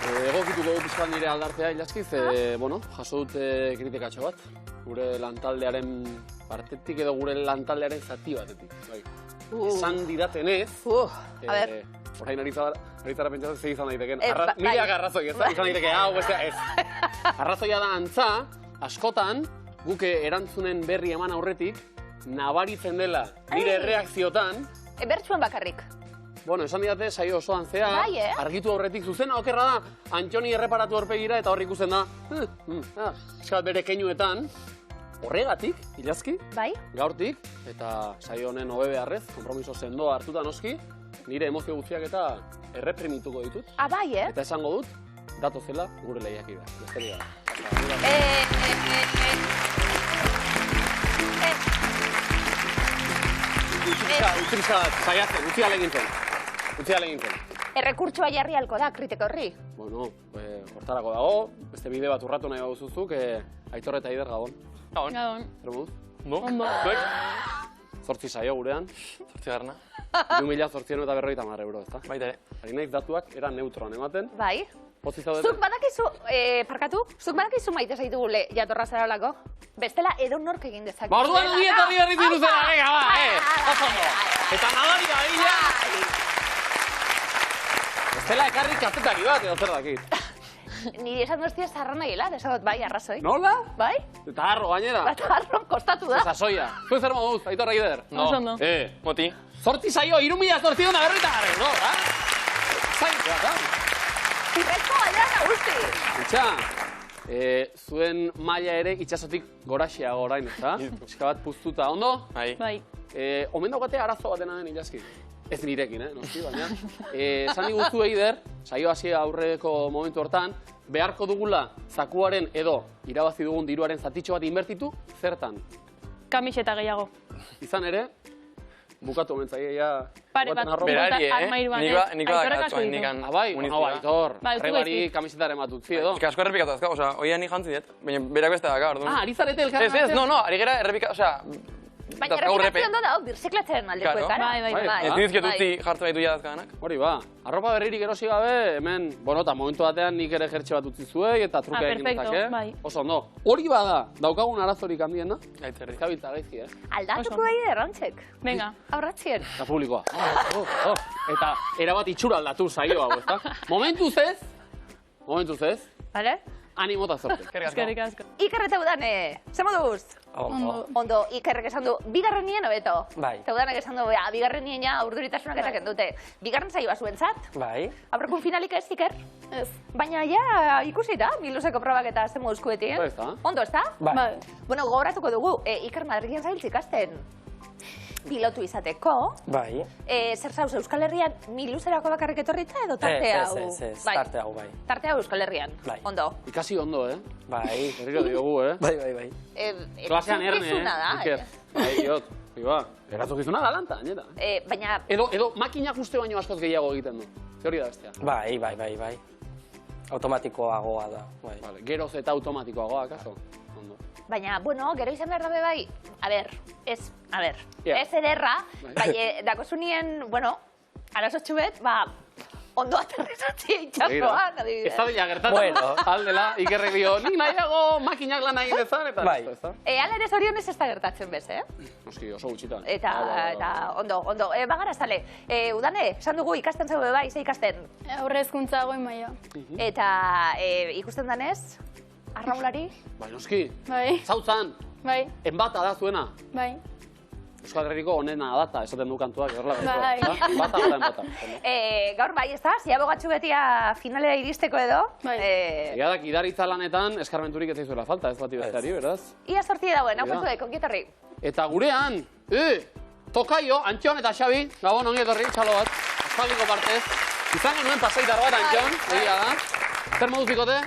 Egokituko dut izan nire aldartea ilaskiz, jaso dut kritikatxo bat. Gure lantaldearen partetik edo gure lantaldearen zati batetik. Esan didatenez, orain aritzara pentsatzen ze izan daiteken. Mileak arrazoi ez da, izan daiteke, hau bestea ez. Arrazoia da antza, askotan, guk erantzunen berri eman aurretik, nabaritzen dela nire erreakziotan. Bertsuan bakarrik. Bueno, esan didate, saio osoan zea, argitu aurretik zuzena okerra da, Antxoni erreparatu aurpegira eta hor ikusten da, eskat bere keinuetan, horregatik, ilazki, gaurtik, eta saio honen hobe beharrez, konpromiso sendoa hartuta noski, nire emozio guztiak eta erreprimituko ditut. Eta esango dut, datozela gure lehiakidea. Besterik da. Utzilizka saiatzen, utzia legintzen. Errekurtsoa jarri halko da, kritiko horri? Bueno, hortarako dago, beste bide bat urratu nahi bauzuzuk, Aitor eta Eider Gabon. Gabon. Zer moduz? Ondo. Zuek? 8 saio gurean. 8 garna. 2.850 euro, ezta? Baita ere. Ari naiz datuak era neutroan ematen. Bai. Zuk badakizu maite zaitugule jatorra zaralako? Bestela edonork egin dezake. Orduan dietarri berriz diruzela, venga, ba, oso. Eta nabari da, bila! Bestela ekarri kazetari bat, edo zer dakit. Nire esan duztia zarra nahiela, desagot bai, arrazoi. Nola? Bai? Eta harro, gainera. Eta harro, kostatu da. Zazoia. Zuen zer moduz, Aitor Eider? No. Moti. 8 saio, 3.850 no, da? Zain, da. Zirrezko galdera nagusi. Itxa, zuen maila ere itxasotik goraxeago orain, ezta? Pixka bat puztuta, ondo? Bai. Omen daukate arazo batena den ilaski. Ez nirekin, noski, baina. Esan diguzu Eider, saio hasi aurreko momentu hortan, beharko dugula zakuaren edo irabazi dugun diruaren zatitxo bat inbertitu, zertan? Kamiseta gehiago. Izan ere, bukatu omentzaia... Pare bat, berari, armairuan. Nik badakatzu indikan. Bai, Aitor, arrebari kamisetaren bat utzi edo. Asko errepikatu azka, oza, oia nik jantzi diet, baina berak beste daka, orduan. Ari zarete elkarren? Ez, no, ari gara errepikatu, oza... Baina errepikatzen ondo da, birziklatzen aldeko ekara. Bai. Ez nizkiet utzi jartzen baitu jadazkadanak. Hori ba, arropa berririk erosi gabe, hemen, eta momentu batean nik ere jertxe bat utzi zuei eta trukea egin dezake. Oso ondo. Hori bada, daukagun arazorik handiena. Ezkabiltza gaizki, Aldatuko bai errantzek. Venga. Aurratzien. Eta publikoa. Eta erabat itxura aldatu saio hau, ezta? Momentuz ez. Bale? Animo eta zorte. Eskerrik asko. Iker eta Udane, ze moduz? Ondo, Ikerrek esan du, bigarren nien hobeto. Bai. Eta Udanek esan du, bigarren nien ja urduritasunak etaken dute. Bigarren zaioa zuentzat? Bai. Aurrekun finalik ez, Iker? Ez. Baina ja ikusi da, Miluseko probak eta ze moduzkuetien. Ondo, ez da? Bai. Bueno, gogoratuko dugu, Iker Madrilen zailtzik ikasten. Pilotu izateko. Bai. Zer zauz, Euskal Herrian Miluserako bakarrik etorritza edo tarte hau? Ez, tarte hau, bai. Tarte hau Euskal Herrian, ondo. Ikasi ondo, Bai. Herriko diogu, Bai. Klasean erne, Iker. Bai, diot. Erazokizuna da lanta, gainera. Baina... Edo makinak uste baino askoz gehiago egiten du. Ze hori da bestea. Bai. Automatikoagoa da. Geroz eta automatikoagoa, kaso? Baina, bueno, gero izan behar dabe bai, ez ederra, baina dakozunien, bueno, arazotxu bet, ondo aterrizatzea itxasoan, adibidez. Ez da dira gertatzen, aldela, Ikerrek dio, nik nahiago makinak lan nahi dezan, eta ez da. Ala ere zorionez ez da gertatzen bez, Noski, oso gutxitan. Eta, ondo, bagara zale, Udane, esan dugu ikasten zaube bai, ze ikasten? Aurre hezkuntza goen maila. Eta ikusten danez, arraulari? Bai, noski. Bai. Zautzan. Bai. Enbata da zuena. Bai. Euskal Herriko onena data, esaten du kantuak, horrela. Bai. Enbata. Gaur bai, ez da? Ziabogatxu betia finalera iristeko edo? Bai. Egadak idaritza lanetan eskarmenturik ez zaizuela falta, ez bati besteari, beraz? Ia sortie dagoen, hau puntu deko, ongi Eta gurean, tokaio, Antxon eta Xabi, gabon ongi etorri, txalo bat, aspaldiko partez. Izango nuen pasaitar bat, Antxon, egia da. Zer moduz bikote?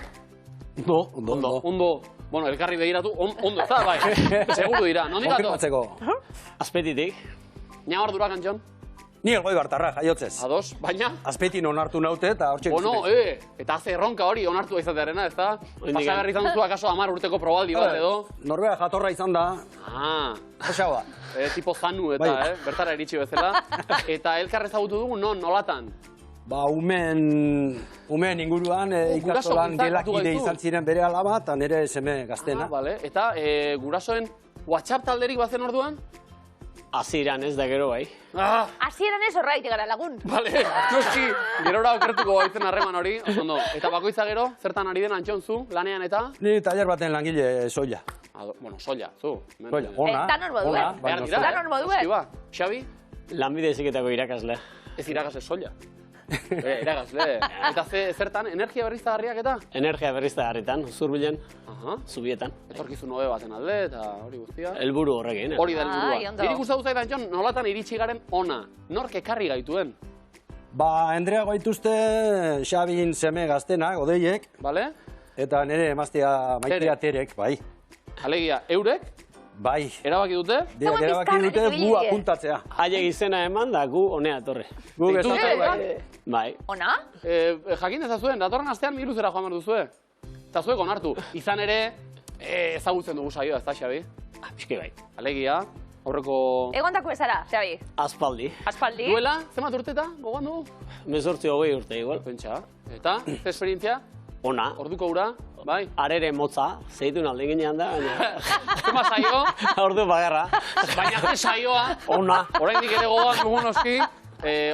Ondo. Bueno, elkarri begiratu, ondo ez da, bai. Seguru dira, nondik gato? Konfirmatzeko. Azpetitik. Nia hor durak, Antxon? Ni elgoi bartarra, jaiotzez. Ados, baina? Azpetin onartu naute eta hortxe Bueno, eta haze erronka hori onartu izatearena, ez da? Pasagarri izan duzu akaso 10 urteko probaldi bat edo? Norbera jatorra izan da. Osaua. Tipo zanu eta, bertara iritsi bezala. Eta elkar ezagutu dugu nolatan? Ba, umeen inguruan ikastolan gelakide izan ziren bere alaba eta nire seme gaztena. Bale, eta gurasoen WhatsApp talderik bazen orduan? Hasieran ez da gero bai. Hasieran ez horraitik gara lagun. Bale, noski, gerora okertuko baitzen harreman hori, ondo. Eta bakoitza gero, zertan ari den Antxon zu, lanean eta? Ni taller baten langile soila. Bueno, soila, zu. Soila, ona. Danon moduen. Behar dira, Danon moduen. Xabi? Lanbide heziketako irakasle. Ez irakasle soila. Irakasle. Eta zertan, energia berriztagarriak eta? Energia berriztagarritan, zurbilen, zubietan. Etorkizun hobe baten alde eta hori guztia. Helburu horrekin. Hori da helburua. Niri gustatu zait Antxon, nolatan iritsi garen ona. Nork ekarri gaituen? Ba, Andrea gaituzte Xabin seme gaztenak, odeiek. Bale? Eta nire emaztea Maitea Terek, bai. Alegia, eurek? Bai. Erabaki dute? Erabaki dute gu apuntatzea. Haiek izena eman da gu honea etorri. Gu Bai. Ona? Jakin ezazuen, datorren astean Miluzera joan behar duzue. Eta zuek onartu. Izan ere, ezagutzen dugu saioa, ez da, Xabi? Piske bai. Alegia, aurreko... Egontako bezara, Xabi? Aspaldi. Aspaldi? Duela, zemat urteta, gogoan dugu? 18 urte igual. Pentsa. Eta, ze esperientzia? Ona. Orduko ura, bai? Arere motza, zeitun alde ginean da, baina... Zema saio? Ordu bagarra. Baina ze saioa? Ona. Oraindik ere gogoan dugu noski,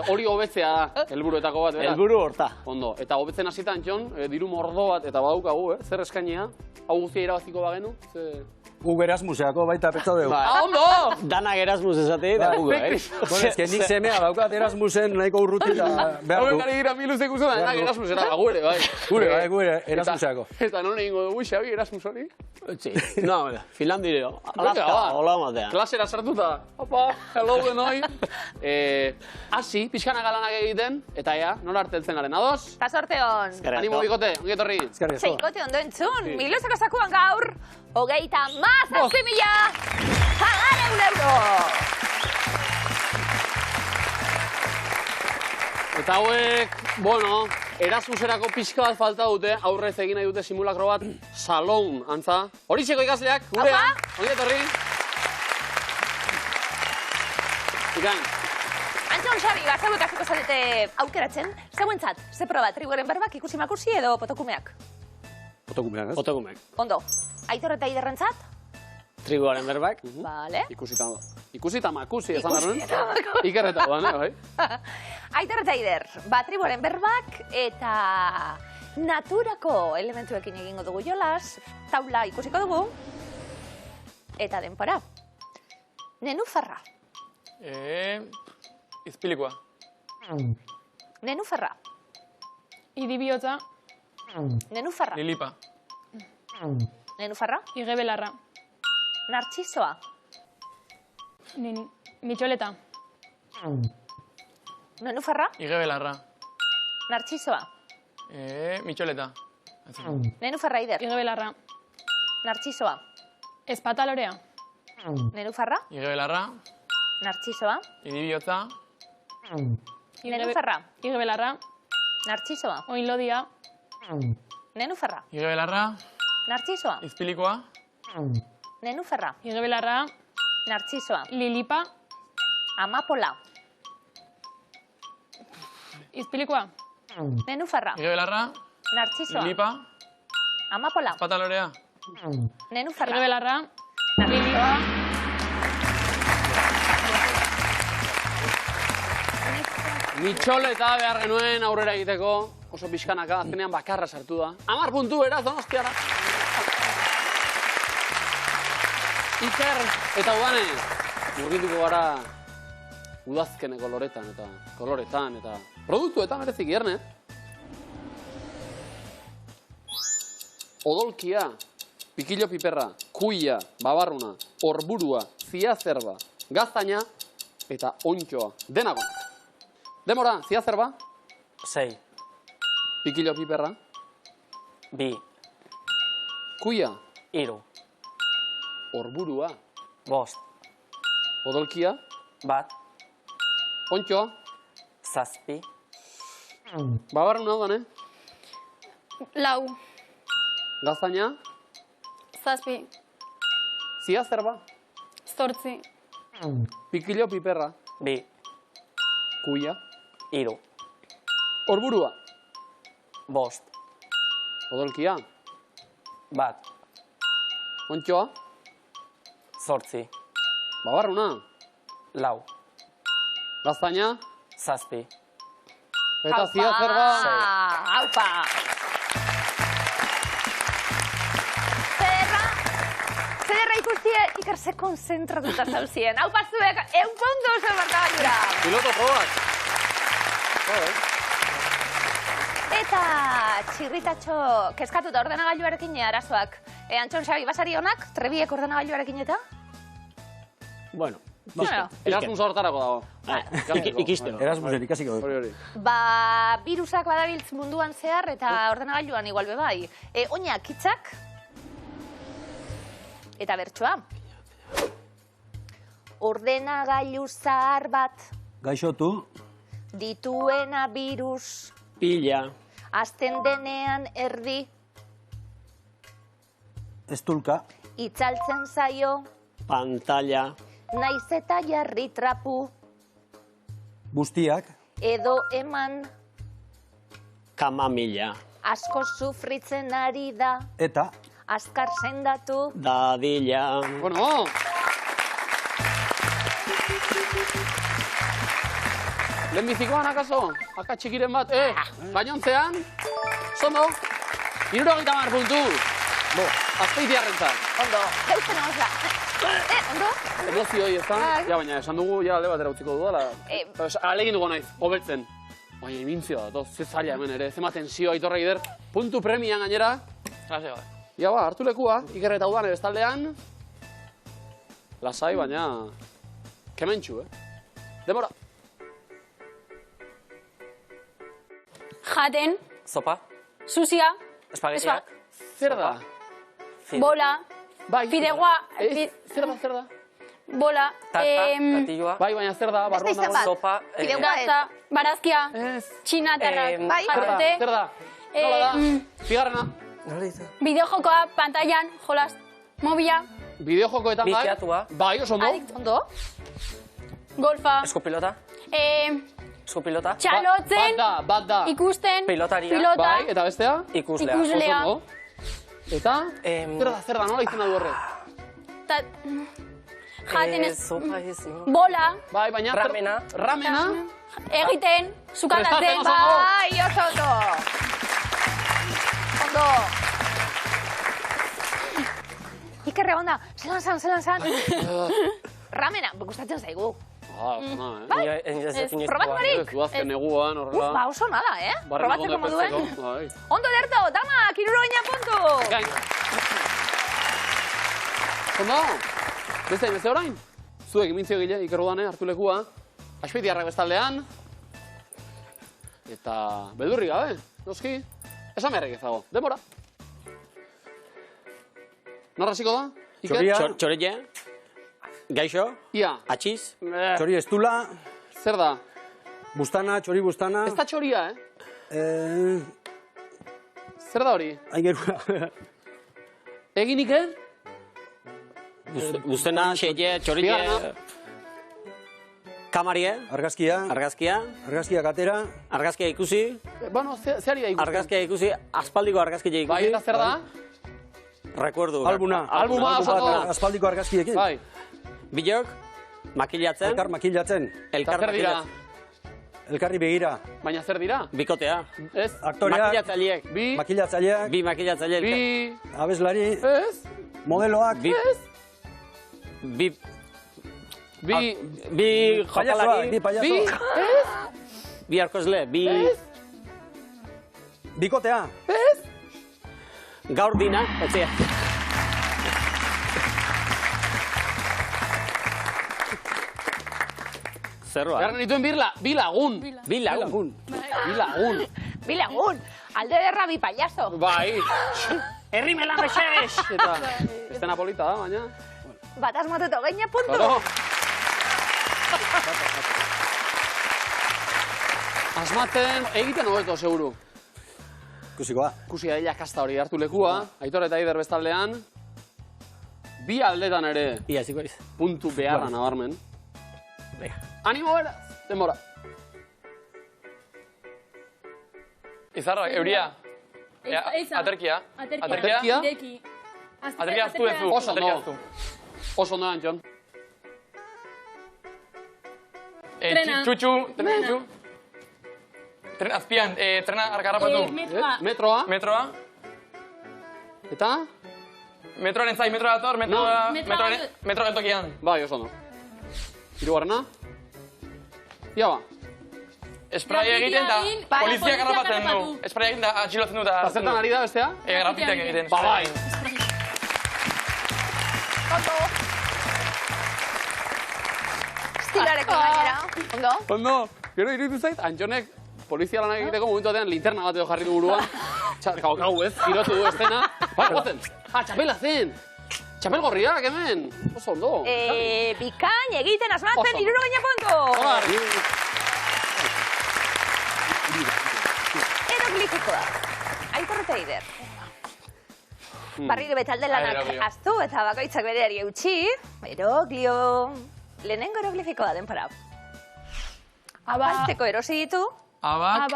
hori hobetzea da, helburuetako bat, beraz? Helburu horta. Ondo, eta hobetzen hasietan, Jon, diru mordo bat eta badaukagu, zer eskainia? Hau guztia irabaziko bagenu? Gu Erasmuseako baita petza dugu. Ondo! Danak Erasmus esate eta gu bai. Bueno, ez nik semea daukat Erasmusen nahiko urruti da behar Hau du. bekari gira Miluzek uste da, denak Erasmusera, gure, bai. Gure, Erasmuseako. Eta non egingo dugu, Xabi, Erasmus hori? No, Finlandia, Alaska, hola matea. Klasera sartuta. Opa, hello denoi. Hasi, pixkana galanak egiten, eta ea, nola harteltzen garen, ados? Ta sorte hon. Animo bikote, ongi etorri. Seikote ondo entzun, Miluzeko sakuan gaur, 37.000 euro. Eta hauek, bueno, Erasmuserako pixka bat falta dute, aurrez egin nahi dute simulakro bat, salon, antza. Horixeko ikasleak, gurean, ongi etorri. Ikain. Antxon, Xabi, zeuek hasiko zarete aukeratzen, zeuentzat, ze proba, tribuaren berbak ikusi makursi edo potokumeak? Potokumeak, ez? Potokumeak. Ondo, Aitor eta Iderrentzat? Tribuaren berbak. Vale. Ikusita makusi, esan darren. Ikerreta guan, bai? Aitor eta Ider, tribuaren berbak eta naturako elementuekin egingo dugu jolas, taula ikusiko dugu, eta denpora. Nenufarra. Izpilikoa. Nenufarra. Idibihotza. Nenufarra. Lilipa. Nenufarra. Igebelarra. Nartxisoa. Mitxoleta. Nenufarra. Igebelarra. Nartxisoa. Mitxoleta. Nenufarra, Ider. Igebelarra. Nartxisoa. Espatalorea. Nenufarra. Igebelarra. Nartxisoa. Idibihotza. Nenufarra. Igebelarra. Nartxisoa. Oinlodia. Nenufarra. Igebelarra. Nartxisoa. Izpilikoa. Nenufarra. Igebelarra. Nartxisoa. Lilipa. Amapola. Izpilikoa. Nenufarra. Igebelarra. Nartxisoa. Lilipa. Amapola. Patalorea. Nenufarra. Igebelarra. Nartxisoa. Mitxoleta behar genuen aurrera egiteko, oso pixkanaka, azkenean bakarra sartu da. 10 puntu, beraz, Donostiara. Iker eta Udane, murgituko gara udazkeneko koloretan eta produktuetan merezik ierne. Odolkia, pikilo piperra, kuia, babarruna, orburua, ziazerba, gaztaina eta ontxoa. Denagonak. Demora, ziazerba, 6. pikilo piperra, 2. kuia, 3. orburua, 5. odolkia, 1. ontxoa, 7. babarruna Udane, Lau. gaztaina, Zazpi. ziazerba, Zortzi. pikilo piperra, 2. kuia, 3. Orburua. Bost. Odolkia. Bat. Ontxoa. Zortzi. Babarruna. Lau. Gaztaina. Zazpi. Eta zia zerga. Aupa! Zederra ikustie ikarse konzentratuta zauzien. Aupa zuek, 100 puntu zuen markagailura. Piloto probak. Eta txirritatxo kezkatuta ordenagailuarekin arazoak. Antxon Xabi, basari honak, Trebiek ordenagailuarekin eta? Bueno, Erasmus hortarako dago. ikistero. Erasmusen ikasiko dugu. Hori. Birusak badabiltz munduan zehar eta ordenagailuan igual bebai. Oinak hitzak eta bertsoa. Ordenagailu zahar bat Gaixotu. dituena birus. Pila. Azten denean erdi. Estulka. Itzaltzen zaio. Pantalla. Naiz eta jarri trapu. Bustiak. Edo eman. Kamamila. Asko sufritzen ari da. Eta. Azkar sendatu. Dadila. Bueno. Lehenbizikoan, akaso? Aka txikiren bat, gainontzean? Zondo? 70 puntu. Azpeitiarrentzat. Ondo, zeuzen hauza. Ondo? Emozioi, ez da? Ja, baina esan dugu, ja, alde batera utziko dudala. Alegin dugu naiz, hobetzen. Baina, imintzio da, ze zaila hemen ere, zema tensio aitorra gider. Puntu premian gainera. Klase bat. Ja, ba, hartu lekua, Iker eta Udane bestaldean. Lasai, baina... Kementxu, Demora. Jaten, Zopa. susia, Espagetiak. Zer da? bola, Bai. fideuá, Zer da? bola, Tarta. Platilloa. Bai, baina zer da, barruan Beste dago. izan Sopa. Fideuá. gazta, barazkia, Ez. txinatarrak, bai. jatete, Zer da? Nola da? Bigarrena. bideojokoa, pantailan, jolas, mobila, Bideojokoetan bai? Biziatua. Bai, oso ondo. Ondo? golfa, Eskupilota. Eskupilota. txalotzen, Bat da. ikusten, Pilotaria. pilota, Bai, eta bestea? Ikuslea. Ikuslea. Oso ondo. Eta? Zer da, nola izena du horre? jaten ez, Sopa ez. bola, Bai, baina... Ramena. Ramena? egiten, sukatatzen, Prestatzen oso ondo. Bai, oso ondo. Ondo. Ikerre onda, zelan zan. Ramena, gustatzen zaigu. Bai? Probatu barik? Ez duazken neguan, horrela. Ba, oso nada, Probatzeko moduen. Ondo ederto, dama, 70 puntu. Gain. Ondo? Beste, beste orain? Zuek imintzio gile, Iker Udane, hartu lekua. Azpeitiarrak bestaldean. Eta beldurri gabe, noski. Esan beharrik ezago. Demora. Norra hasiko da? Iker? Txorilla. Gaixo. Ia. Atxiz. Txori estula. Zer da? Bustana, txori bustana. Ez da txoria, Zer da hori? Aingerua. Egin Iker? Bustena, xeie, txorille. Bigarrena. Kamarie. Argazkia. Argazkia. Argazkia katera. Argazkia ikusi. Bueno, ze ari da ikusten? Argazkia ikusi. Aspaldiko argazkia ikusi. Bai, eta zer da? Recuerdo. Albuna. Albuma, oso ondo. Aspaldiko argazkiekin. Bai. Bilok. Makilatzen. Elkar makilatzen. Eta zer dira? Elkarri begira. Baina zer dira? Bikotea. Ez? Aktoreak. Makilatzaileek. Bi. Makilatzaileak. Bi makilatzaileek. Bi. Abeslari. Ez? Modeloak. Ez? Bi jokalari. Bi payaso. Bi. Ez? Bi arkozle. Bi Ez? Bikotea. Ez? gaur dina. Etzea. Zerroa. Garren dituen bi lagun. Bi lagun. Bi lagun. Bilagun, alde derra bi payaso. Bai. Herri mela mesedez. Eta, estena polita da, baina. Bat asmatuto, gaine puntu. Claro. Asmatzen egiten hobeto, seguru. Ikusiko da. Ikusi da kasta hori hartu lekua, Aitor eta Aider bestaldean. Bi aldetan ere Ia, ziko iz. puntu beharra nabarmen. Animo beraz, denbora. Izarra, euria. Aterkia. Aterkia? Ideki. Aterkia aztu ezu. Oso Aterkia ondo. aztu. Oso ondo, Antxon. Trena. Txutxu. Tren azpian, trena arkarrapatu. Metroa. Metroa. Metroa. Eta? Metroaren zai, metroa dator, metroaren tokian. Bai, oso ondo. Hirugarrena? Ia ba. Esprai egiten da, poliziak harrapatzen du. Esprai egiten da, atxilotzen du da. Eta zertan ari da bestea? Grafiteak egiten. Ba, bai. Ondo. Estilareko gainera. Ondo. Ondo. Gero iruditu zait, Antxonek polizia lanak egiteko momentu batean linterna bat edo jarri du buruan. Gau ez, girotu du estena. Bai, gozen. Txapela zen. Txapel gorriak hemen. Oso ondo. Bikain egiten asmatzen, Oso. 60 puntu. Eroglifikoa. Aitor eta Eider. Barriro betalde lanak Eroglio. aztu eta bakoitzak bereari eutxi. Eroglio. Lehenengo eroglifikoa denpora. Baltzeko erosi ditu. Abak,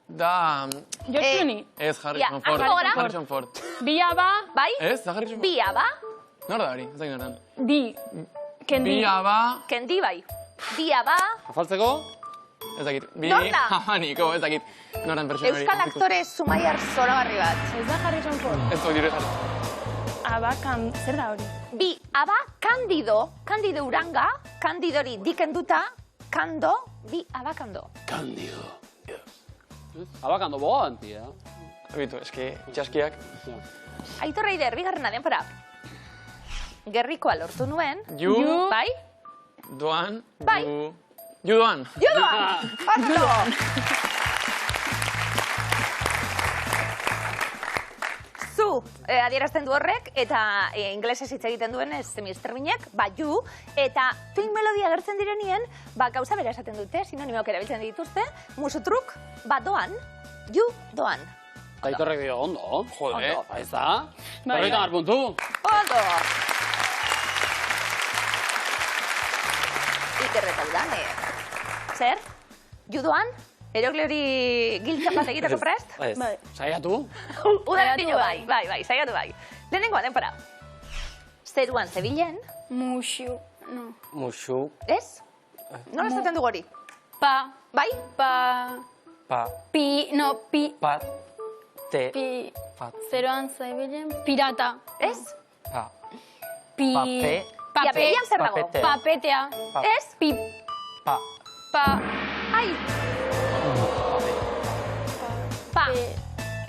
da... Jotxuni. Ez, Harrison Ford. Agora. Harrison Ford. Biaba. Bai? Ez, da Harrison Ford. Biaba. Nor da hori, ez da inoran. Di. Kendi. Biaba... Kendi bai. Biaba. Afaltzeko? Ez dakit. Nor da? Abaniko, ez dakit. Noran pertsona hori. Euskal aktore Zumaiar zoragarri bat. Ez da Harrison Ford. Ez dut dire jarri. Abakan, zer da hori? Biaba, Kandido. Kandido Uranga. Kandidori dikenduta. Kando. Biaba Kando. Kandido. Abakando boga antia. Bitu, eski, itxaskiak. Aitor Eider, bigarrena denpora. Gerrikoa lortu nuen. Ju, Bai? doan, Bai. Ju doan. Jodoan! Ondo! Zu, adierazten du horrek, eta inglesez hitz egiten duen ez Mr. Minek, ju, eta twin melodia agertzen direnien, gauza bera esaten dute, sinonimoak erabiltzen dituzte, musutruk, doan, ju doan. Aitorrek dio, ondo. Jode. Ondo, ez da? Berroita mar puntu. Ondo! Iker eta Udane. Zer? Judoan? Erogliori giltzan bat egiteko prest? Bai. Saiatu? Udaletino bai, saiatu bai. Lehenengoa denpora. Zeruan zebilen, Muxu. No. Muxu. ez? Nola esaten dugu hori? Pa. Bai? Pa. Pa. Pi. No, pi. Pat. Te. Pi. Pat. Zeroan zaibilen. Pirata. Ez? Pa. Pi. Pape. Ja, behian zer dago? Papete. Papetea. Ez? Pi. Pa. Pa. Ai! Pa. Pe.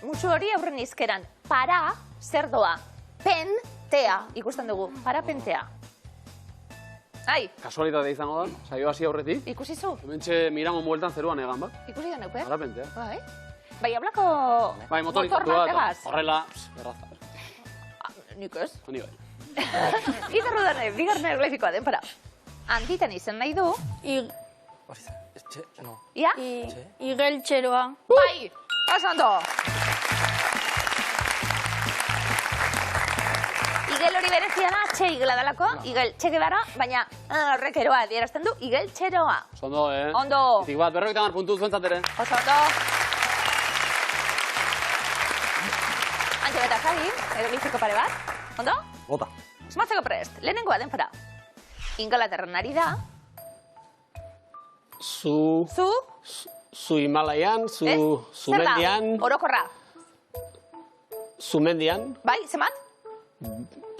Musu hori aurren izkeran. Para, zer doa? Pen, tea. Ikusten dugu. Para, pentea. Ai, Kasualitatea izango da, saio hasi aurretik. ikusi zu? Hementxe Miramon bueltan zeruan egan, ba? Ikusi da neupe? Arapentea. Bai. Bai, hablako... Bai, motorizatu motor da, bategaz. eta horrela, erraza. Nik ez. Honi bai. Ikerru dane, bigarren erglefikoa denpora. Handitan izen nahi du. Hori da. Etxe, no. Ia? Igeltxeroa. Bai! Oso ondo! Igel hori berezia da, txe igela dalako, igel txe gebara, baina horrek eroa adierazten du, igel txeroa. Oso ondo, eh? Ondo! Tik bat, berroita mar puntu zuentzat ere. Oso ondo! Antxe beta Javi, erglifiko pare bat. Ondo? Bota. Esmatzeko prest, lehenengoa denpora. Ingalaterran ari da, Zu Himalaian, ez? Zer da? Mendian, Orokorra. zu Mendian, Bai, zemat?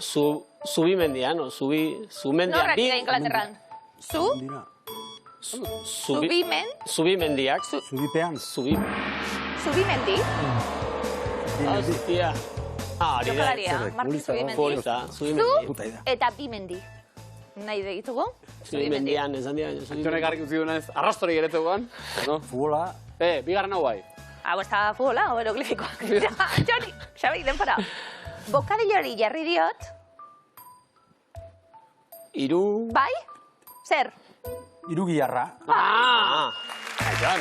Zubi Mendian, o zu Mendian. Norrak dira Ingalaterran? Dira. Zubimen? Zubi Mendiak, Zubipean. Zubimendi? Hostia. Hori da. Jokalaria, zerrek, Martin polizia da. Zubimendi. Polita, Zubi Zu Mendi. Puta idea. eta Bimendi. Nahi ditugu? Zubi Mendian, esan dira. Antxonek harrik utzi duenez, arrastori geretukoan. No? Futbola. Bigarren hau bai. Hau ez da futbola, hau eroglifikoa. Joni, Xabi, denpora. Bokadilori jarri diot, Iru... bai? Zer? Irugiarra. Aitan.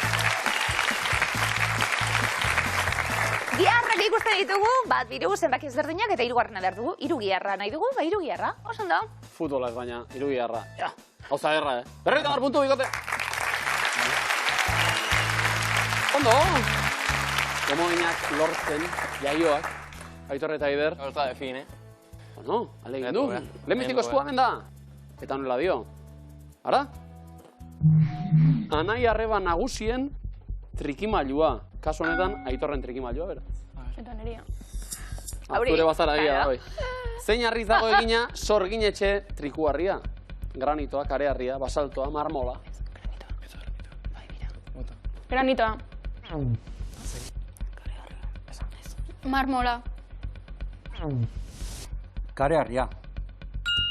Giarrak ikusten ditugu, bat biru zenbaki ezberdinak eta hirugarrena behar dugu. Hirugiarra nahi dugu, bai hirugiarra. Oso ondo. Futbola ez baina, irugiarra. Ja, hauza erra, eh? Berroita mar puntu, bikote! Ondo! Komodinak lortzen, jaioak, Aitor eta Aider. Horta de fin, Bueno, alegin du. Lehenbiziko eskua hemen da. Eta nola dio. Ara? Anai arreba nagusien trikimailua. Kasu honetan, Aitorren trikimailua, bera. Eta neria. Zure bazara egia da, bai. Zein harriz dago egina, sorginetxe trikuarria. Granitoa, kareharria, basaltoa, marmola. Granitoa. Marmola. Kareharria.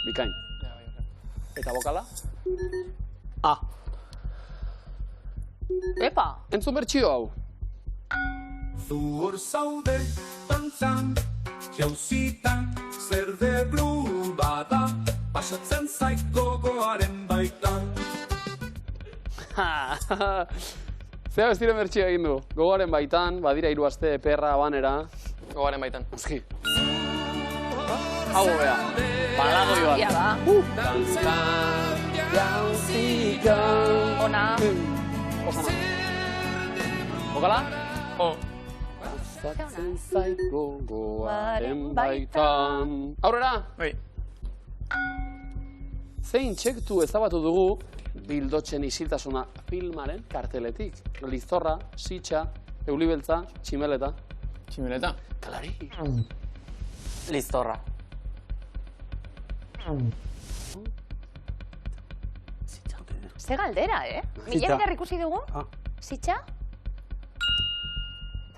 Bikain. Eta bokala? A. Epa! Entzun bertxio hau. Zuhor zaude, dantzan, jauzitan, zer de blu bada, pasatzen zait gogoaren baitan. Zea bestiren bertxio egin du. Gogoaren baitan, badira 3 aste, perra, abanera. Gogoaren baitan. Oski. Hau bea. Balagoi bat. Ia da. Dantzan, jauzitan. Ona. Osana. Bokala? O. Pasatzen zait gogoaren baitan. Aurrera! Bai. Zein txektu ezabatu dugu Bildotzen isiltasuna filmaren karteletik. Liztorra, sitxa, eulibeltza, tximeleta. Tximeleta. Kalari. Liztorra. Ze galdera, Mila bider ikusi dugu? Sitxa?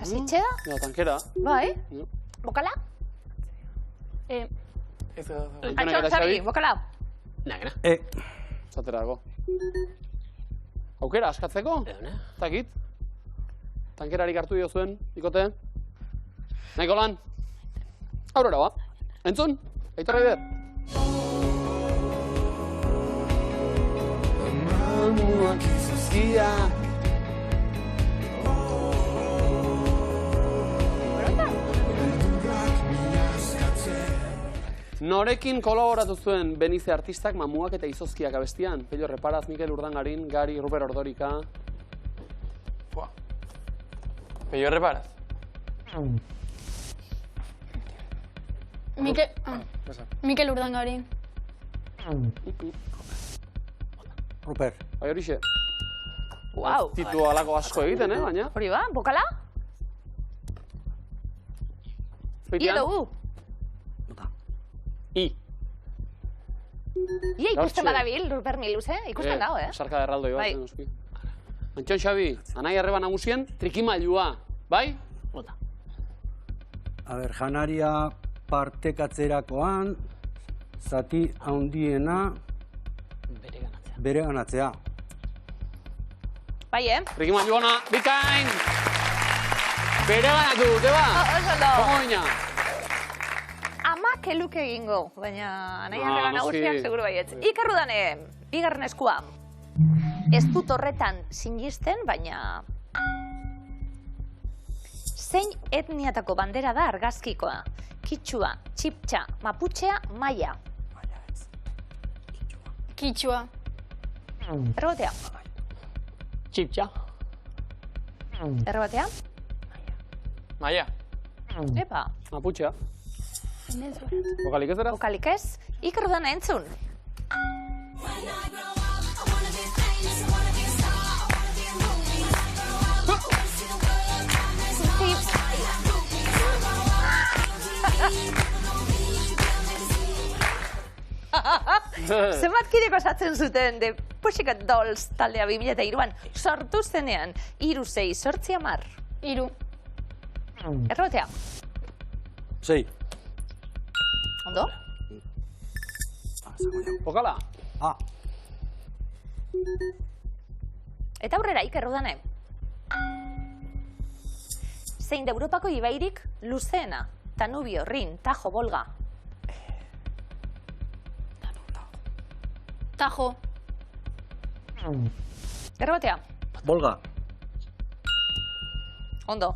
Eta sitxe da? Ja, tankera. Bai. Bokala? Antxon, Xabi, bokala. Nagena. Zaterako. Aukera, askatzeko? Takit. Tankerarik hartu dio zuen, ikote. Nahiko lan. Aurrera ba. Entzun, Aitor Aider. Mamuak izuzkia. Norekin kolaboratu zuen Benize artistak Mamuak eta Izozkiak abestian? Pello Reparaz, Mikel Urdangarin, Gari, Ruper Ordorika. Pello Reparaz. Mikel Urdangarin. Ruper. Bai horixe. Wow. Titu alako asko egiten, baina? Hori ba, bokala? Ia dugu. I. Ia ikusten badabil, Ruper Miluz, ikusten dago, Sarka de erraldoi bat, bai. noski. Antxon Xabi, Anai arreba nagusien, trikimailua, bai? Bota. A ber, janaria partekatzerakoan, zati handiena bere ganatzea. Bai, Trikimailu ona, bikain! Bere ganatu, dute ba? Oso ondo. Komo bina? Amak eluke egingo, baina Anai arreba nagusiak seguru baietz. Iker Rudane, bigarren eskua. Ez dut horretan sinisten, baina... Zein etniatako bandera da argazkikoa? Kitxua, txiptxa, maputxea, maia. Kitxua. Errobatea. Txiptxa. Errobatea. Maia. Epa. Maputxea. Bokalik ez dara? Bokalik ez. Iker Rudane entzun. Zenbat kideko esatzen zuten The Pussycat Dolls taldea 2003an sortu zenean 3, 6, 8, 10. 3. Errobatea. 6. Ondo? Bokala? A. Eta aurrera, Iker Rudane. Zein da Europako ibairik luzeena? Danubio, Rin, Tajo, Volga. Tajo. Errobatea. Volga. Ondo.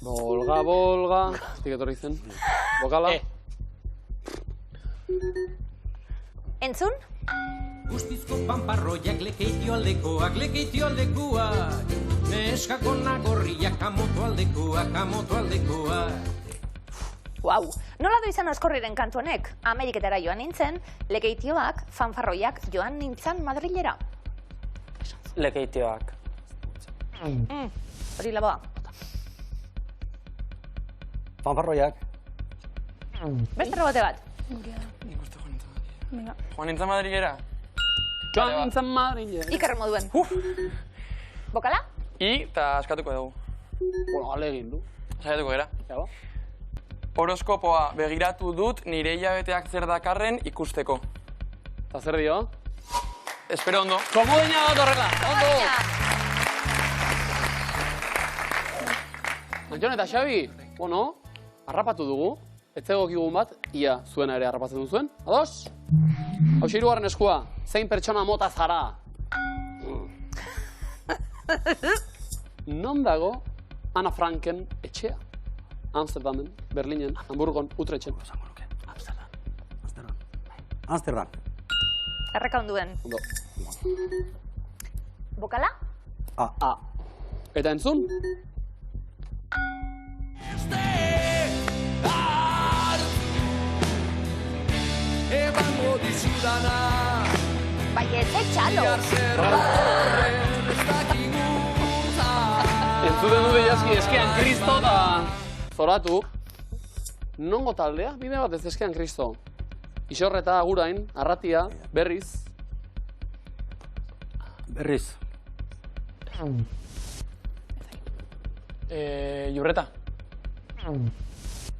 Volga, Volga. Estik etorri zen. Bokala? Entzun? Guztizko panparroiak lekeitio aldekoak, Neskako nagorriak amoto aldekoa. Guau, nola du izan Oskorriren kantu honek? Ameriketara joan nintzen, lekeitioak, fanfarroiak joan nintzen Madrilera. Lekeitioak. Hori laboa. Fanfarroiak. Beste rebote bat. Joan nintzen Madrilera. Joan nintzen Madrilera. Ikerren moduen. Bokala? Eta askatuko dugu. Bueno, alegin du. Saiatuko gara. Ja, ba. Horoskopoa begiratu dut nire hilabeteak zer dakarren ikusteko. Eta zer dio? Espero ondo. Komodina bat horrela! Ondo! Antxon eta Xabi, bueno, harrapatu dugu. Etzegokigun bat, ia zuena ere harrapatzen duzuen. Ados? Hau hirugarren eskua, zein pertsona mota zara? Non dago Ana Franken etxea? Amsterdamen, Berlinen, Hamburgon, Utrechten. Amsterdam. Erreka onduen. Ondo. Bokala? A. Eta entzun? Ebango dizudana Bai, ez txalo. Entzuten dute jazki eskean Kristo da zoratu. Nongo taldea? Bide bat ez eskean Kristo. Isorreta, Agurain, Arratia, Berriz. Berriz. Jurreta.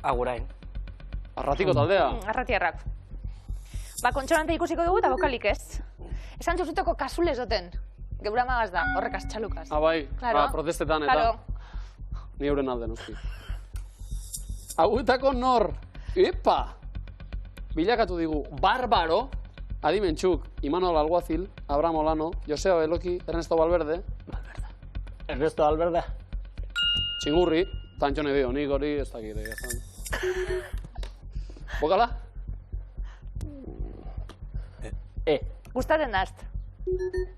Agurain. Arratiko taldea. Arratiarrak. Ba, kontsonante ikusiko dugu eta bokalik ez. Esan txuzuteko kasule zoten. Geura magaz da, horrek txalukaz. Bai, Claro. protestetan eta. Claro. Ni euren alde, noski. Hauetako nor? Epa! Bilakatu digu, Barbaro, Adimentxuk, Imanol Alguazil, Abraham Olano, Joseba Beloki, Ernesto Valverde. Ernesto Valverde. Txingurri, Tantxone dio, nik hori ez dakit. Bokala? Gustatzen dazt.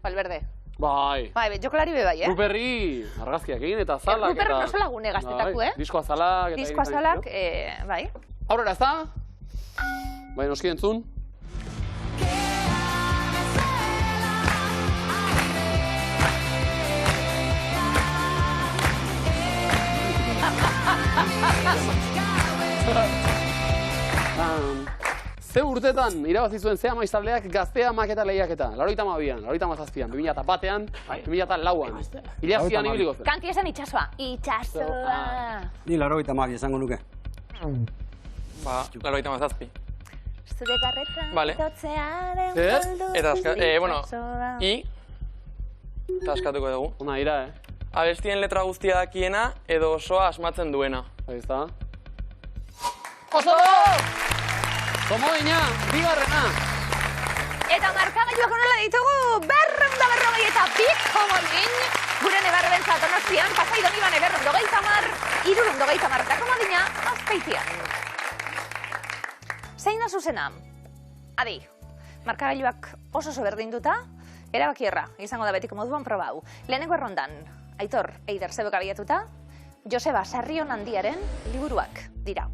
Valverde. Bai. Bai, jokolari be bai, Ruperri argazkiak egin eta zalak. Ruperri oso lagune gaztetaku, Disko azalak. Disko azalak, bai. Aurrera, ez da? Bai, noski entzun. Ze urtetan irabazi zuen Zea Maiztaldeak Gaztea maketa lehiaketa? 82an, 87an, 2001an, 2004an. Iliazkian ibiliko zen. Kanti esan itxasoa. Itxasoa. Ni 82 esango nuke. Ba, 87. Zure garretan Vale. dotzearen Zer? koldu Eta bueno, itxasoa. eta askatuko dugu. Ona ira, Abestien letra guztia dakiena edo osoa asmatzen duena. Ahí está. Oso! Komodina, bigarrena. Eta markagailuak onela ditugu, 252 komodin. Gure nebarbentzat Donostian, Pasai Donibane 230, Irurun 230, eta komodina Azpeitian. Zein da zuzena? Adi, markagailuak oso berdinduta, erabakierra, izango da betiko moduan proba hau. Lehenengo errondan, Aitor Eider Zebek abiatuta, Joseba Sarrion Handiaren liburuak dira.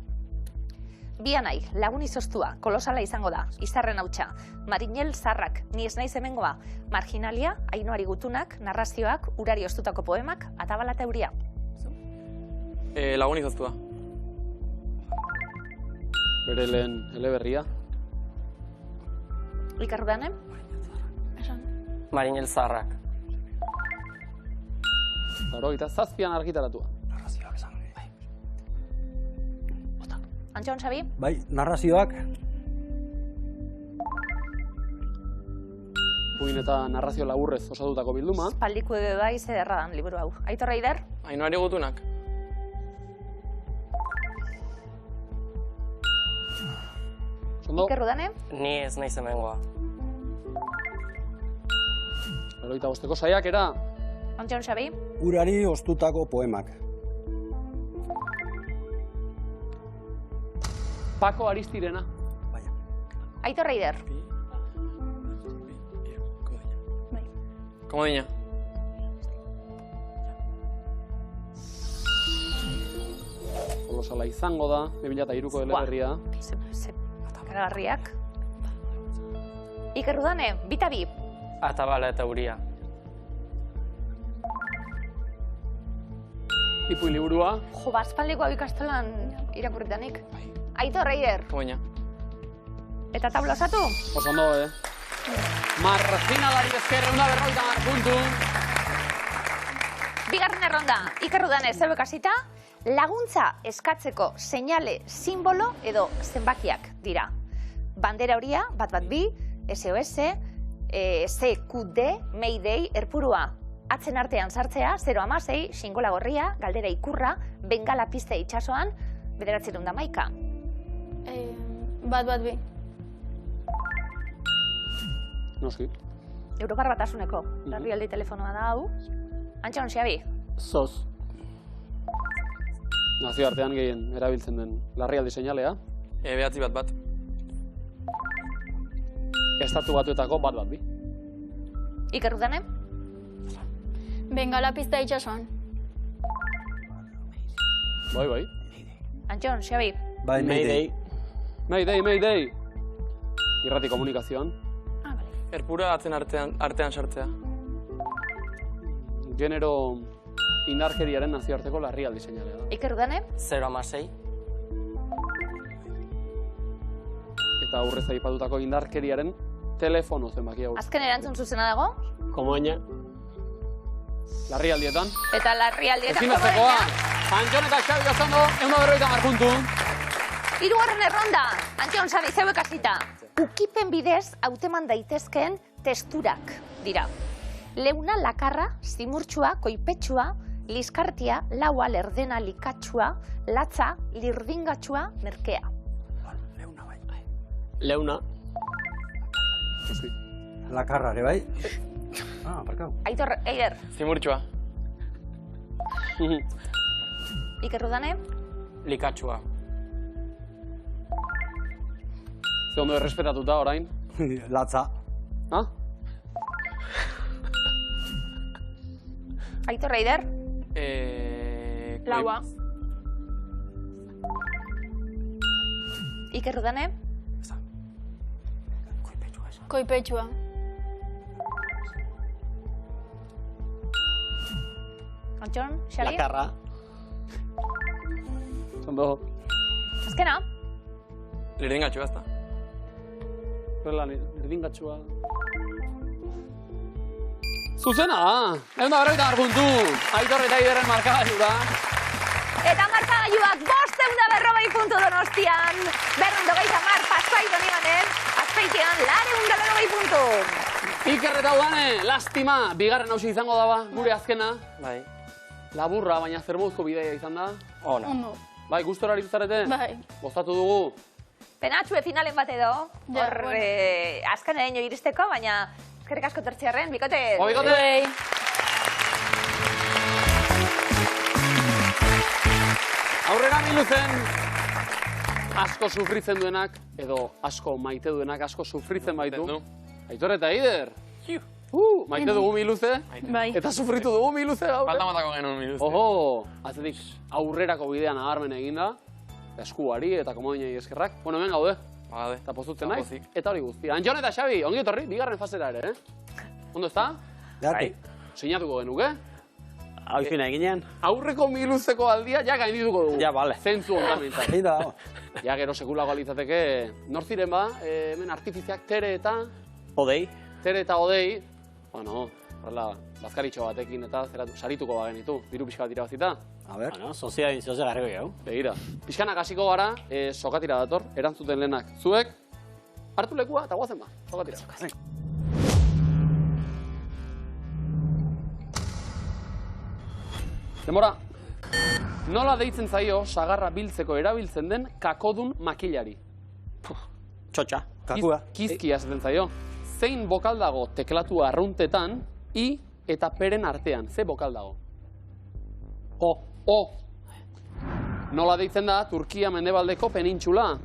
Bianai, lagun izoztua, kolosala izango da, izarren hautsa, Marinel Zarrak, ni ez naiz hemengoa, Marginalia, Ainoari gutunak, narrazioak, urari ostutako poemak, atabala eta euria. Lagun izoztua. Bere lehen eleberria. Iker Urdanen? Marinel Zarrak. Claro, eta zazpian argitaratua. Antxon, Xabi? Bai, narrazioak. Puin eta narrazio laburrez osatutako bilduma. Paldiku ebe bai, zederra dan liburu hau. Aitor Eider? Ainoari gutunak. Ondo, Iker Urdanen? Ni ez naiz hemengoa. 85ko saiakera. Antxon, Xabi? Urari ostutako poemak. Paco Aristirena. Aitor Eider? Komodina. kolosala izango da, 2003ko eleberria. Karagarriak. Iker Rudane, 2-2. Atabala eta Uria. Ipuin liburua. Jo, aspaldiko hau ikastolan irakurritanik. Aitor, Eider. Koina. Eta tabla osatu? Osando, Marginalari esker, 150 puntu. Bigarren erronda, Iker Rudane, zeu ikasita, laguntza eskatzeko seinale, simbolo edo zenbakiak dira. Bandera horia, 112, SOS, CQD, Mayday, erpurua. Atzen artean sartzea, 016, xingola gorria, galdera ikurra, bengala piste itxasoan, 911. 112. Noski. Europar Batasuneko, larrialdi telefonoa da hau. Antxon, Xabi? Zoz. Nazioartean gehien erabiltzen den larrialdi seinalea. 911. Estatu Batuetako 112. Iker Rudane? Bengala pista itxasoan. Bai. Antxon, Xabi? Bai, Mayday. Mayday. Irrati komunikazioan. Erpura atzen artean sartzea. Genero indarkeriaren nazioarteko larrialdi seinalea da. Iker Rudane? 016. Eta aurrez aipatutako indarkeriaren telefono zenbaki hau. Azken erantzun zuzena dago? Komoina. Larrialdietan. Eta larrialdietan. Ezinbestekoa. Antxon eta Xabi Gazando, 150 puntu. Hirugarren erronda, Antxon, Xabi, zeu ikasita. Ukipen bidez hauteman daitezkeen testurak dira. Leuna, lakarra, zimurtsua, koipetsua, liskartia, laua, lerdena, likatsua, latza, lirdingatsua, merkea. Leuna. Lakarrare, bai? Aparkau. Aitor, Eider. Zimurtsua. Iker Rudane? Likatsua. Ze ondo errespetatuta orain. Latza. Ha? Aitor, Eider? Laua. Iker Rudane? Koipetsua. Antxon, Xabi? Lakarra. Ondo. Azkena? Lirdingatxua ez da. Horrela, lirdingatsua. Zuzena da! 150 puntu! Aitor eta Eiderren markagailu da. Eta markagailuak 540 puntu Donostian. 230 Pasai Donibanen, Azpeitian 240 puntu. Iker eta Udane, lastima, bigarren hausi izango daba, gure azkena. Bai. Laburra, baina zer moduzko bidaia izan da. Ona. Ondo. Bai, gustora zarete? Bai. Gozatu dugu. Penatxue finalen bat edo. Ja, Hor, bueno. azken ereño iristeko, baina eskerrik asko tertziarren, bikote. Bikote! Aurrera miluzen, asko sufritzen duenak, edo asko maite duenak, asko sufritzen baitu. Aitor eta Eider. Maite dugu miluze, Bai. eta sufritu dugu miluze gaur. Falta matako genuen miluzte. Oho, atzetik aurrerako bidean agarmen eginda, eskuari eta komodinei eskerrak. Bueno, hemen gaude, Bagade. eta pozutzen naiz, Pozik. eta hori guztia. Antxon eta Xabi, ongi etorri, bigarren fasera ere, Ondo ezta? Bai. Sinatuko genuke? Hau fina eginean. Aurreko miluzeko aldia, ja gaindituko dugu. Ja, bale. Zentzu ondan mintzat. Hei da. Ja, gero sekulako alitzateke, nor ziren ba, hemen artifiziak Tere eta Odei. Bueno, horrela, bazkaritxo batekin eta sarituko bagenitu, diru pixka bat irabazita. A ber. Bueno, sozia garriko jau. Begira, pixkanak hasiko gara, sokatira dator, erantzuten lehenak. Zuek, hartu lekua eta guazen ba, sokatira. Demora, nola deitzen zaio sagarra biltzeko erabiltzen den kakodun makilari? Txotxa. Kakua. Kizkia esaten zaio. Zein bokal dago teklatu arruntetan, I eta Peren artean? Ze bokal dago? O. Nola deitzen da Turkia mendebaldeko penintxula?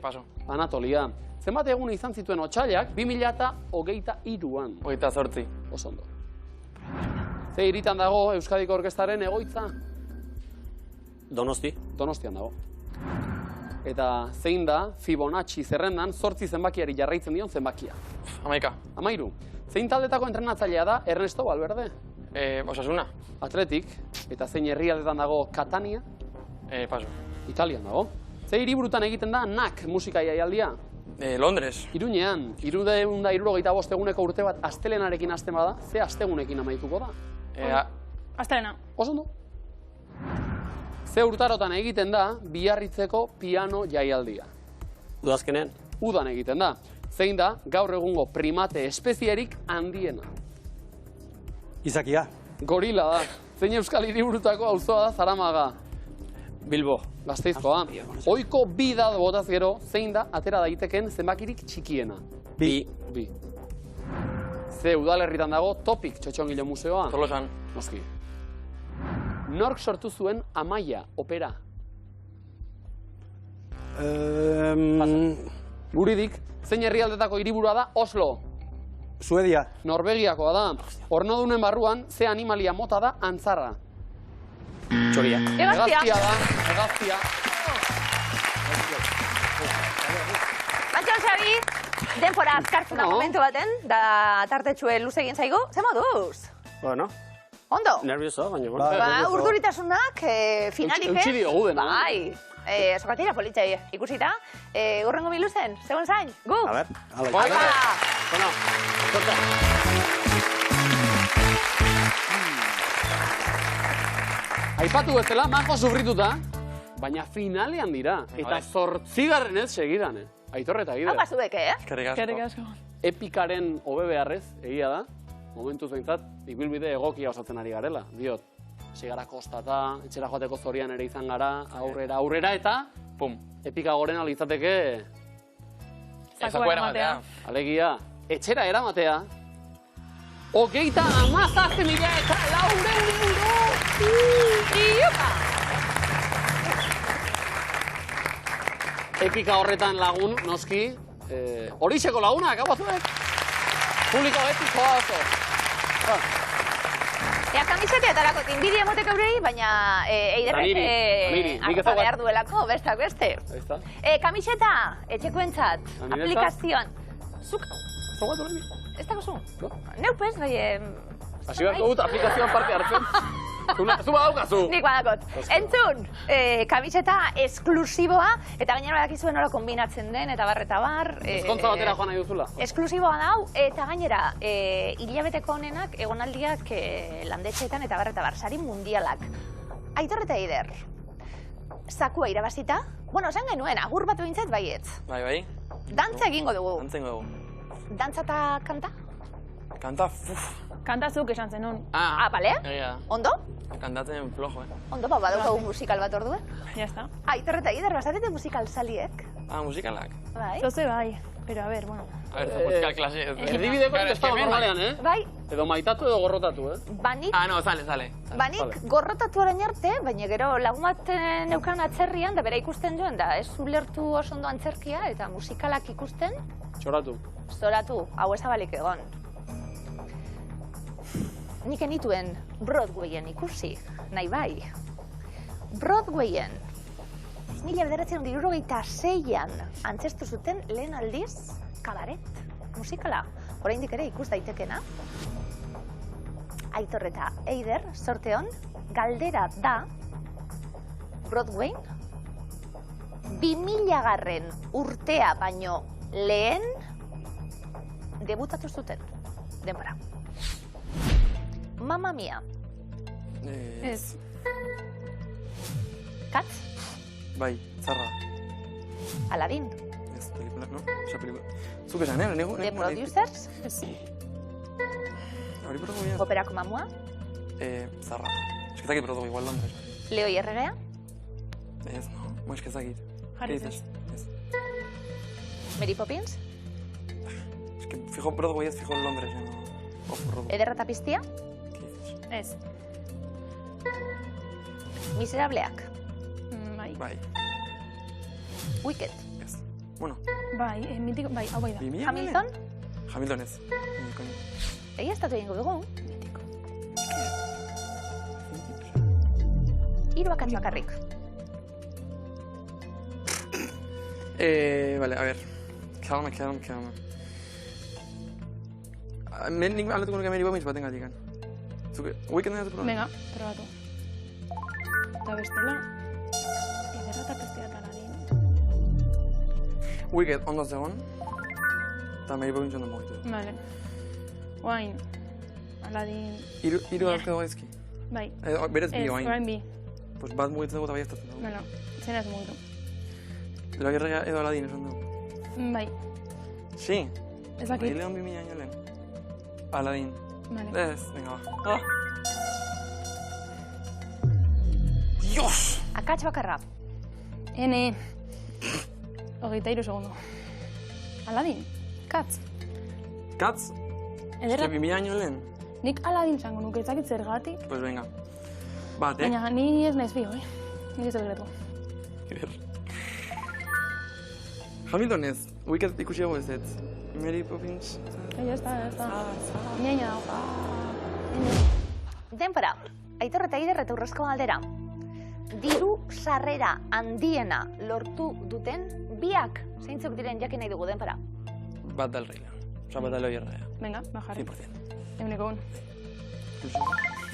Paso. Anatolia. Zenbat egun izan zituen otsailak 2023an? 28. Oso ondo. Ze hiritan dago Euskadiko Orkestaren egoitza? Donosti. Donostian dago. Eta zein da Fibonacci zerrendan 8 zenbakiari jarraitzen dion zenbakia? 11. 13. Zein taldetako entrenatzailea da Ernesto Valverde? Osasuna. Atletik. Eta zein herrialdetan dago Catania? Paso. Italian dago. Ze hiriburutan egiten da NAC musika jaialdia? Londres. Iruñean, 375 eguneko urte bat astelenarekin hasten bada, ze astegunekin amaituko da? Astelena. Oso ondo. Ze urtarotan egiten da Biarritzeko piano jaialdia? Udazkenean. Udan egiten da. Zein da gaur egungo primate espezierik handiena? Izakia. Gorila da. Zein euskal hiriburutako auzoa da Zaramaga? Bilbo. Gasteizkoa. Ohiko bi da botaz gero, zein da atera daiteken zenbakirik txikiena? Bi. Ze udalerritan dago Topik Txotxongilo museoa? Tolosan. Noski. Nork sortu zuen Amaia opera? Guridik, zein herrialdetako hiriburua da Oslo? Suedia. Norvegiakoa da. Ornodunen barruan, ze animalia mota da antzarra? Txoria. Hegaztia da, hegaztia. Bantxon, Xabi, denpora azkartzen da momentu baten, da tartetxue luze egin zaigu. Ze moduz? Bueno. Ondo? Nervioso, baina. Urduritasunak finalik, Eutsi diogu dena. Bai. Sokatira politxai ikusita. Urrengo miluzen, segun zain, gu? A ver. Bueno, Aipatu bezala, majo sufrituta, baina finalean dira. Eta 8. segidan, Aitor eta Ider. hau bazuek, Eskerrik asko. Epikaren hobe beharrez, egia da, momentuz behintzat, ibilbide egokia osatzen ari garela. Diot, sigara kostata, etxera joateko zorian ere izan gara, aurrera, eta, pum, epika gorena litzateke, Zakua eramatea. alegia, etxera eramatea, 37.400 euro! Iopa! Epika horretan lagun, noski, horixeko lagunak, hau bazuek? Publiko epikoa oso. Ea kamisete eta lako tinbidi emotek eurei, baina Eiderrek akopa behar duelako, bestak beste. Kamiseta, etxekoentzat, aplikazioan. Zuk... Zogatu leheni? Ez dago zu? Neupez, bai... Hasi beharko dut aplikazioan parte hartzen. Zu badaukazu! Nik badakot. Entzun, kamiseta esklusiboa, eta gainera badakizuen nola kombinatzen den, eta bar. Ezkontza batera joan nahi duzula. Esklusiboa dau, eta gainera, hilabeteko honenak, egonaldiak landetxeetan, eta bar, sari mundialak. Aitor eta Eider, zakua irabazita, bueno, esan genuen, agur bat behintzat baietz. Bai. Dantza egingo dugu. Dantza egingo dugu. Dantza eta kanta? Kanta, Kanta zuk esan zenun. Bale? Ondo? Kantatzen flojo, Ondo, badaukagu musikal bat orduen. Ya está. Aitor eta Eider, bazatete musikal saliek? Musikalak. Bai. Zoze bai, pero a ver, bueno. A ver, musikal klase. Erdibideko ez dago normalean, Bai. Edo maitatu edo gorrotatu, Banik... No, sale. Banik gorrotatu orain arte, baina gero lagun bat neukan atzerrian, da bera ikusten joan, da ez ulertu oso ondo antzerkia, eta musikalak ikusten... Txoratu. Zoratu, hau ezabalik egon. Nik enituen Broadwayen ikusi, nahi bai. Broadwayen, 1976an antzestu zuten lehen aldiz kabaret musikala. Oraindik ere ikus daitekena. Aitor eta Eider, sorte hon, galdera da Broadway 2000 urtea baino lehen debutatu zuten. Denbora. Mamma Mia. Ez. Katz? Bai, zarra. Aladdin. Ez, pelikula, no? Esa pelikula. Zuk esan, nego? The Producers? Ez. Hori Broadway. Operako mamua? Zarra. Esketakit Broadway, igual Londres. Leo Hierregea? Ez, no. Esketakit. Jarri ez. Mary Poppins? Es que fijo Broadway, fijo en Londres, no. Ederra eta Piztia? Ez. Miserableak? Bai. Wicked? Ez. Bueno. Bai, mitiko, bai, hau bai da. Hamilton? Hamilton ez. Egia estatu egingo dugu. Hiru akats bakarrik. Vale, a ver. Calma. Nik aldatuko nuke Mary Poppins batengatik. Wicked nahi dut Venga, probatu. Eta bestela, ederra eta piztia eta Aladdin. Wicked ondo zegoen, eta Mary Poppins ondo mugitu. Vale. Oain, Aladdin... Hiru dauzkatu gaizki. Bai. Berez bi oain. Orain bi. Pues bat mugitzen dugu eta bai estatzen dugu. Bueno, zena ez mugitu. Leloa Gerrega edo Aladdin esan dugu. Bai. Si. Ez dakit. Leon 2000 año lehen. Aladdin. Vale. Ez, venga, ba. Dios! Akats bakarra. Ene. 23 segundo. Aladdin. Katz. Katz? Ederra. Eske 2000 año lehen? Nik Aladdin zango nuke, ez dakit zergatik. Pues venga. Bat, Baina ni ez naiz bio, Nik ez dut gertu. Hamilton ez. Wicked ikusi dago ez ez. Mary Poppins... Ya está. Niña dago. Denpora, Aitor eta Eider eta Urrezko galdera. Diru sarrera handiena lortu duten biak. Zeintzuk diren jakin nahi dugu denpora? Bat del Rey León. Osa, bat del Oierrea. Venga, bajarri. 100%. Eguneko hon.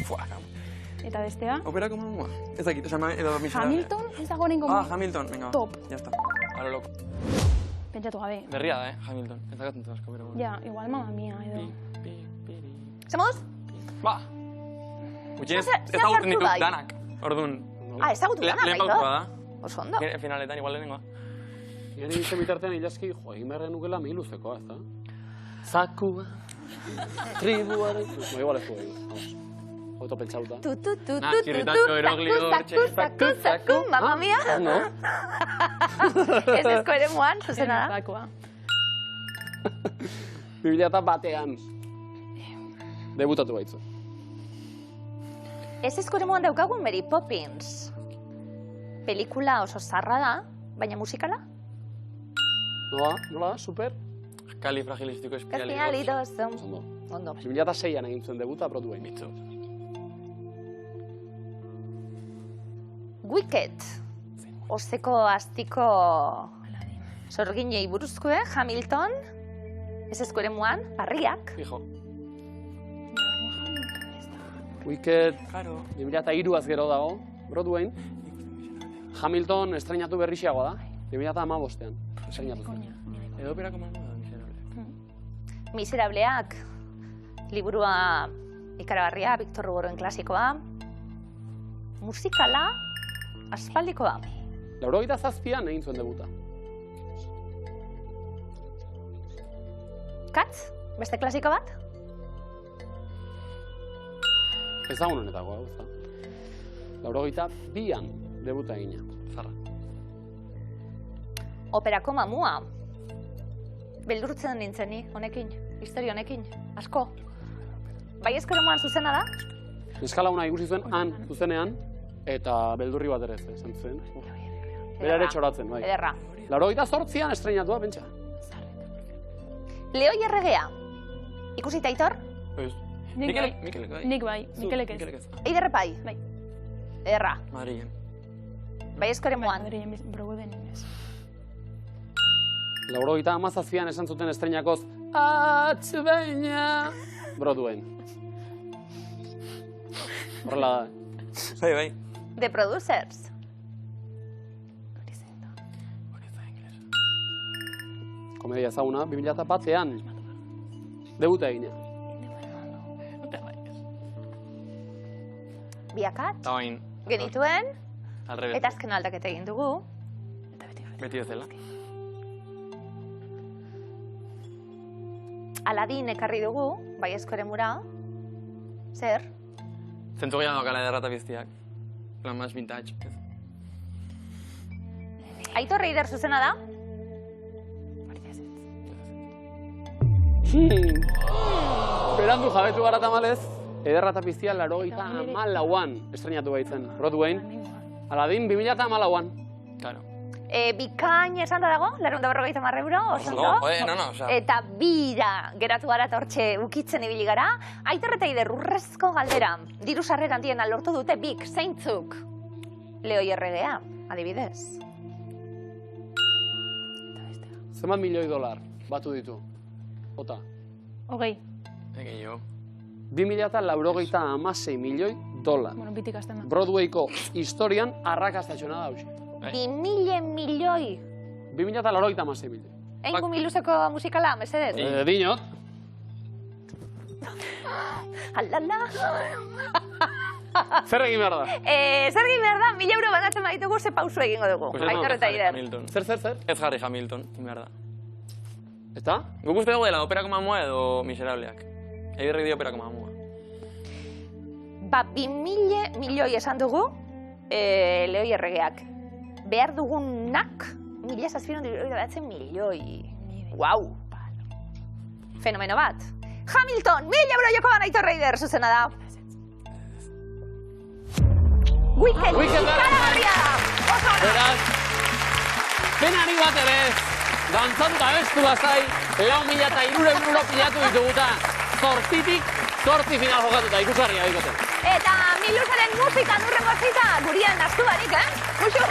Fua, kam. Eta bestea. Operako mamua. Ez dakit, osa, edo Miserable. Hamilton ez dago nengo Hamilton, venga. Top. Ya está. A lo loco. Pentsatu gabe. Berria da, Hamilton. Ez dakat entzun asko, pero bueno. Ja, igual Mamma Mia edo. Zemoduz? Ba! Gutxienez, Zer ez agurten sartu ditut bai? danak. Orduan. Ezagutu danak, Lehen Aitor? pautua da. Oso ondo. Finaletan igual lehenengoa. Gero nintzen bitartean ilaski, egin behar genukela miluzekoa, ez da? Zakua, tribuaren... No, igual ez dugu, vamos. Hoto pentsauta. Txirritako eroglio, Zaku, Mamma Mia. No? Ez ezko ere moan, zuzena da. Zakoa. 2001an debutatu baitzu. Ez ezko ere moan daukagun Mary Poppins. Pelikula oso zarra da, baina musikala? Nola, super? Kalifragilistiko espirali. Espialitos. Ondo. Ondo. 2006an egin zuen debuta Broadway. Mitzu. Wicked. Osteko astiko sorginei buruzkoe, Hamilton. Ez ezko ere moan, Barriak. Fijo. Wicked, Claro. 2003az gero dago, Broadway. Hamilton estreinatu berrixeagoa da, 2015an. Estreinatu zen. Edo operako mamua da, Miserable. Miserableak, liburua ikaragarria, Victor Hugoren klasikoa. Musikala, aspaldikoa. 97an egin zuen debuta. Katz, beste klasiko bat? Ez da honenetako, hau, ez da. 92an debuta egina. Zarra. Operako mamua. Beldurtzen nintzen ni, honekin, historia honekin, asko. Bai ezko eromoan zuzena da? Eskala una ikusi zuen, han, zuzenean, eta beldurri bat ere ez zen zen. Bera ere txoratzen, bai. Ederra. 98an estreinatua, pentsa. Leoi Erregea. Ikusita Aitor? Ez. Nik bai. Mikelek bai. Nik bai, Mikelek ez. Mikelek ez. Eider bai. Bai. Ederra. Madrilen. Bai ezko eromoan. Madrilen Broadwayen ez. 97an esan zuten estreinakoz, atzu baina, Broadwayn. Horrela da. Bai. The Producers. Komedia ezaguna, 2001an. Debuta egina. Biakat, Eta bain, genituen, alrebez. eta azken aldaketa egin dugu. Beti bezala. Aladdin ekarri dugu, bai ezko eremura. Zer? Zentzu gehiago dakala ederra eta biztiak. Plan más vintage. Aitor Eider zuzena da? Berandu jabetu gara tamalez, ederra eta piztia 94an estrenatu baitzen, Broadwayn. Aladdin 2014an. Claro. Bikain esan da dago, 450 euro, oso ondo. No, osea. Eta bira geratu gara eta hortxe ukitzen ibili gara. Aitor eta Eider urrezko galdera. Diru sarrera handiena lortu dute bik, zeintzuk? Leoi Erregea, adibidez. Zenbat milioi dolar batu ditu? Ota. 20. Ege jo. 2086 milioi dolar. Bueno, bitik hasten da. Broadwayko historian arrakastatxona da hausia. 2.000 milioi. 2086 milioi. Eingu miluzeko musikala, mesedez? Dinot. Alala. Zer egin behar da? Zer egin behar da, 1.000 euro banatzen baditugu, ze pausu egingo dugu. Aitor eta Ider. Zer? Ez jarri Hamilton, egin behar da. Eta? Guk uste dugu dela operako mamua edo miserableak. Eiderrek dio operako mamua. Ba, 2.000 milioi esan dugu, Leoi erregeak. Behar dugunak, 1.700 milioi. Guau! Fenomeno bat. Hamilton, 1.000 euro joko ban Aitor Reider, zuzena da. Weekend ikaragarria! Beraz, penari bat ere ez, dantzatuta bestu bazai, 4.300 euro pilatu dituguta, zortzitik, zortzi final jokatuta, ikusgarria bikote. Eta Miluzaren musikan urrengo zita, gurien astu barik, Muxu!